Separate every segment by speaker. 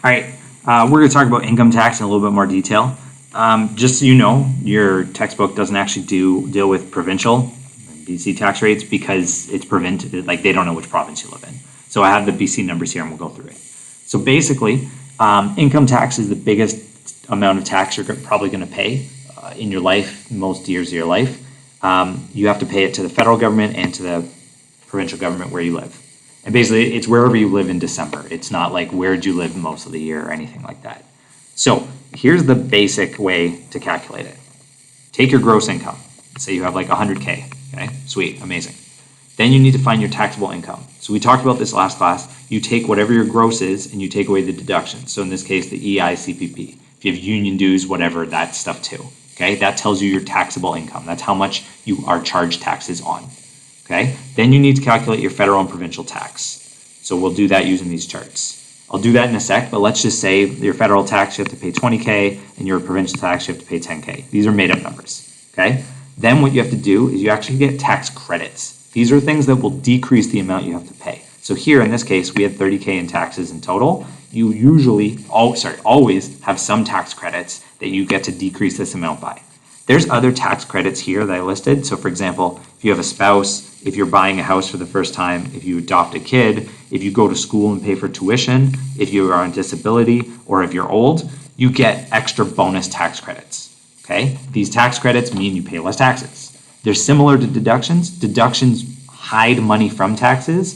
Speaker 1: All right, we're going to talk about income tax in a little bit more detail. Just so you know, your textbook doesn't actually deal with provincial BC tax rates because it's like they don't know which province you live in. So I have the BC numbers here and we'll go through it. So basically, income tax is the biggest amount of tax you're probably going to pay in your life, most years of your life. You have to pay it to the federal government and to the provincial government where you live. And basically, it's wherever you live in December. It's not like where do you live most of the year or anything like that. So here's the basic way to calculate it. Take your gross income. Say you have like 100K. Okay, sweet, amazing. Then you need to find your taxable income. So we talked about this last class. You take whatever your gross is and you take away the deductions. So in this case, the EI, CPP. If you have union dues, whatever, that stuff too. Okay, that tells you your taxable income. That's how much you are charged taxes on. Okay, then you need to calculate your federal and provincial tax. So we'll do that using these charts. I'll do that in a sec, but let's just say your federal tax, you have to pay 20K, and your provincial tax, you have to pay 10K. These are made up numbers, okay? Then what you have to do is you actually get tax credits. These are things that will decrease the amount you have to pay. So here in this case, we had 30K in taxes in total. You usually, always have some tax credits that you get to decrease this amount by. There's other tax credits here that I listed. So for example, if you have a spouse, if you're buying a house for the first time, if you adopt a kid, if you go to school and pay for tuition, if you are on disability, or if you're old, you get extra bonus tax credits, okay? These tax credits mean you pay less taxes. They're similar to deductions. Deductions hide money from taxes.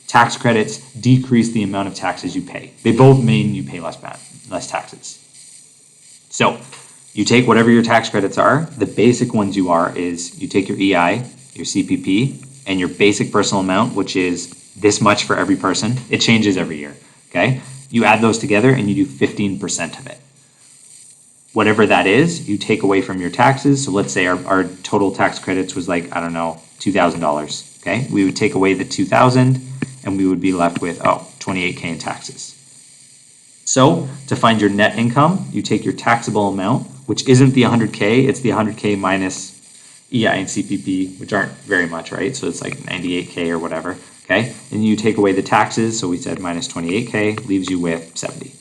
Speaker 1: Tax credits decrease the amount of taxes you pay. They both mean you pay less taxes. So you take whatever your tax credits are. The basic ones is you take your EI, your CPP, and your basic personal amount, which is this much for every person. It changes every year, okay? You add those together and you do 15% of it. Whatever that is, you take away from your taxes. So let's say our total tax credits was like, I don't know, $2,000, okay? We would take away the $2,000 and we would be left with, 28K in taxes. So to find your net income, you take your taxable amount, which isn't the 100K, it's the 100K minus EI and CPP, which aren't very much, right? So it's like 98K or whatever, okay? And you take away the taxes, so we said minus 28K, leaves you with 70.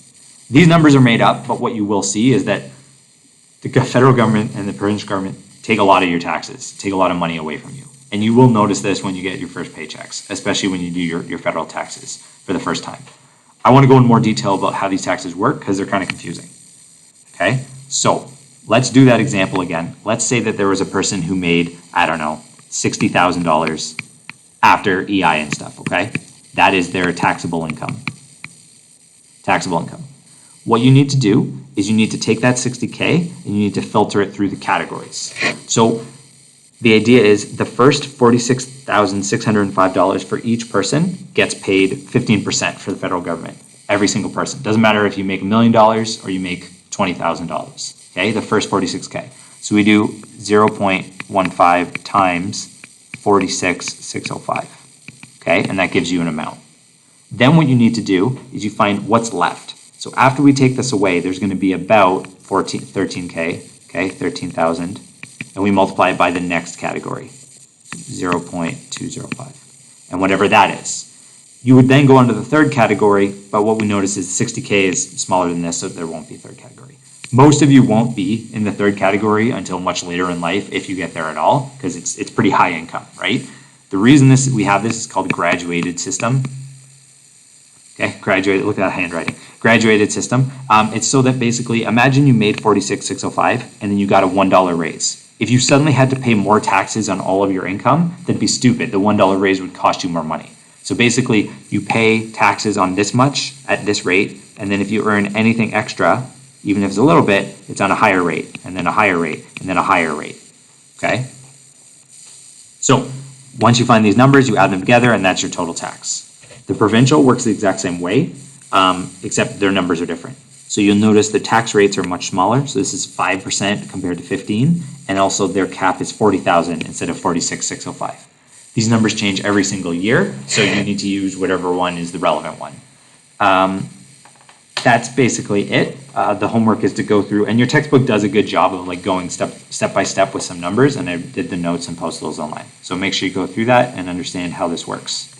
Speaker 1: These numbers are made up, but what you will see is that the federal government and the provincial government take a lot of your taxes, take a lot of money away from you. And you will notice this when you get your first paychecks, especially when you do your federal taxes for the first time. I want to go in more detail about how these taxes work because they're kind of confusing, okay? So let's do that example again. Let's say that there was a person who made, I don't know, $60,000 after EI and stuff, okay? That is their taxable income. Taxable income. What you need to do is you need to take that 60K and you need to filter it through the categories. So the idea is the first $46,605 for each person gets paid 15% for the federal government. Every single person. Doesn't matter if you make $1 million or you make $20,000. Okay, the first 46K. So we do 0.15 times 46,605. Okay, and that gives you an amount. Then what you need to do is you find what's left. So after we take this away, there's going to be about 13K, okay, 13,000, and we multiply it by the next category, 0.205, and whatever that is. You would then go on to the third category, but what we notice is 60K is smaller than this, so there won't be a third category. Most of you won't be in the third category until much later in life, if you get there at all, because it's pretty high income, right? The reason we have this is called a graduated system. Okay, graduated, look at that handwriting. Graduated system. It's so that basically, imagine you made 46,605 and then you got a $1 raise. If you suddenly had to pay more taxes on all of your income, that'd be stupid. The $1 raise would cost you more money. So basically, you pay taxes on this much at this rate, and then if you earn anything extra, even if it's a little bit, it's on a higher rate, and then a higher rate, and then a higher rate, okay? So once you find these numbers, you add them together, and that's your total tax. The provincial works the exact same way, except their numbers are different. So you'll notice the tax rates are much smaller. So this is 5% compared to 15, and also their cap is 40,000 instead of 46,605. These numbers change every single year, so you need to use whatever one is the relevant one. That's basically it. The homework is to go through, and your textbook does a good job of like going step by step with some numbers, and I did the notes and post those online. So make sure you go through that and understand how this works.